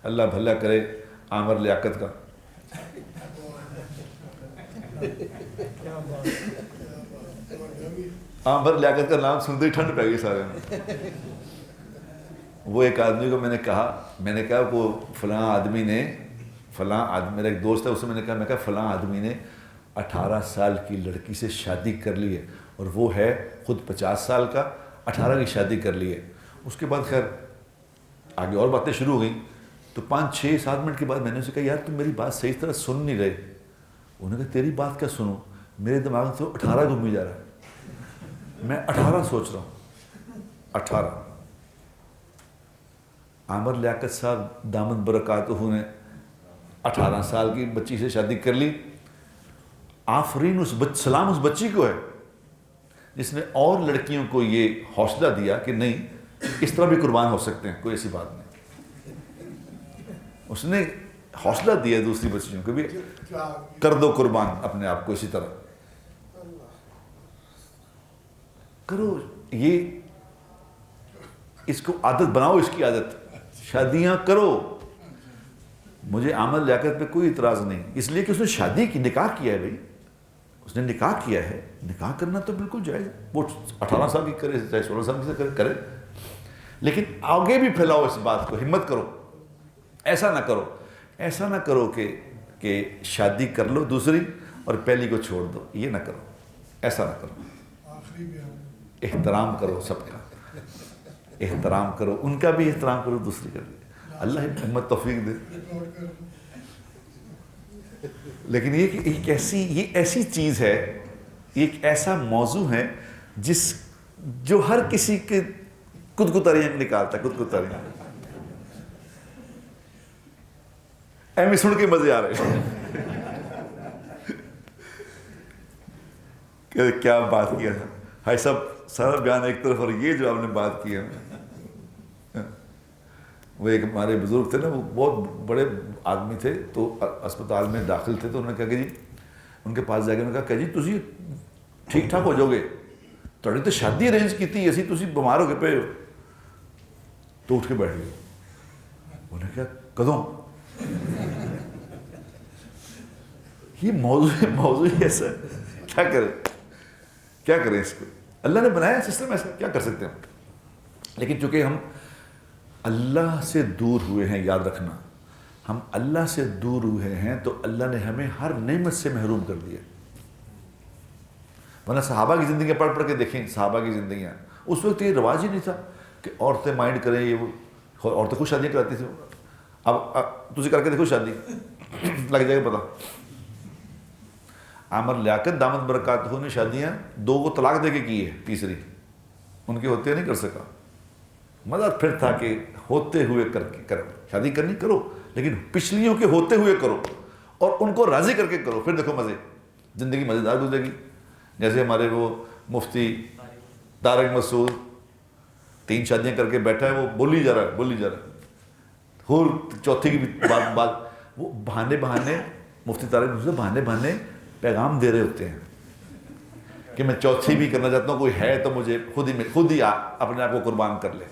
اللہ بھلا کرے عامر لیاقت کا. عامر لیاقت کا نام سنتے ہی ٹھنڈ پہ گئی سارے میں. وہ ایک آدمی کو میں نے کہا وہ فلاں آدمی نے میرا ایک دوست ہے، اس سے میں نے کہا فلاں آدمی نے 18 سال کی لڑکی سے شادی کر لی ہے اور وہ ہے خود 50 سال کا، 18 کی شادی کر لی ہے. اس کے بعد خیر آگے اور باتیں شروع ہو گئیں. تو 5-6-7 منٹ کے بعد میں نے اسے کہا یار تم میری بات صحیح طرح سن نہیں رہے. انہوں نے کہا تیری بات کیا سنوں، میرے دماغ میں تو 18 گھومی جا رہا ہے، میں 18 سوچ رہا ہوں. 18 عامر لیاقت صاحب دامت برکاتہ نے 18 سال کی بچی سے شادی کر لی. آفرین سلام اس بچی کو ہے جس نے اور لڑکیوں کو یہ حوصلہ دیا کہ نہیں اس طرح بھی قربان ہو سکتے ہیں، کوئی ایسی بات نہیں. اس نے حوصلہ دیا دوسری بچیوں کو بھی کر دو قربان اپنے آپ کو، اسی طرح کرو. یہ اس کو عادت بناؤ، اس کی عادت، شادیاں کرو. مجھے عامر لیاقت پہ کوئی اعتراض نہیں، اس لیے کہ اس نے شادی کی، نکاح کیا ہے. بھائی اس نے نکاح کیا ہے، نکاح کرنا تو بالکل جائز ہے. وہ 18 سال کی کرے چاہے 16 سال کی سے کرے، لیکن آگے بھی پھیلاؤ اس بات کو، ہمت کرو. ایسا نہ کرو کہ شادی کر لو دوسری اور پہلی کو چھوڑ دو. یہ نہ کرو، ایسا نہ کرو. احترام کرو، سب کا احترام کرو، ان کا بھی احترام کرو، دوسری کا بھی. اللہ ہمت توفیق دے. لیکن یہ ایسی چیز ہے، یہ ایک ایسا موضوع ہے جو ہر کسی کے کتاریاں نکالتا ہے. کتاریاں ایمی سن کے مزے آ رہے کہ کیا بات کیا تھا. ہائی صاحب سارا بیان ایک طرف، اور یہ جو آپ نے بات کی ہے. وہ ایک ہمارے بزرگ تھے نا، وہ بہت بڑے آدمی تھے، تو اسپتال میں داخل تھے. تو انہوں نے کہا کہ جی، ان کے پاس جا کے انہوں نے کہا کہ جی تسی ٹھیک ٹھاک ہو جاؤ گے، تھوڑی تو شادی ارینج کی تھی، ایسی تسی بیمار ہو کے پے ہو. تو اٹھ کے بیٹھ گئے. انہوں نے کہا کدوں؟ یہ موضوع ایسا ہے، کیا کریں اس کو. اللہ نے بنایا سسٹم ایسا، کیا کر سکتے ہیں. لیکن چونکہ ہم اللہ سے دور ہوئے ہیں، یاد رکھنا، ہم اللہ سے دور ہوئے ہیں تو اللہ نے ہمیں ہر نعمت سے محروم کر دیا. ورنہ صحابہ کی زندگیاں پڑھ کے دیکھیں، صحابہ کی زندگیاں، اس وقت یہ رواج ہی نہیں تھا کہ عورتیں مائنڈ کریں. یہ وہ عورتیں خود شادیاں کراتی تھیں. اب تجھے کر کے دیکھو شادی، لگ جائے گا پتا. عامر لیاقت دامت برکاتہ نے شادیاں 2 کو طلاق دے کے کی ہے، تیسری ان کے ہوتے نہیں کر سکا. مزہ پھر تھا کہ ہوتے ہوئے کرو، شادی کرنی کرو، لیکن پچھلیوں کے ہوتے ہوئے کرو اور ان کو راضی کر کے کرو، پھر دیکھو مزے، زندگی مزیدار گزرے گی. جیسے ہمارے وہ مفتی طارق مسعود 3 شادیاں کر کے بیٹھا ہے، وہ بولی جا رہا ہے. اور چوتھی کی بھی بات وہ بہانے مفتی طارق مسعود بہانے پیغام دے رہے ہوتے ہیں کہ میں چوتھی بھی کرنا چاہتا ہوں، کوئی ہے تو مجھے خود ہی اپنے آپ کو قربان کر لے.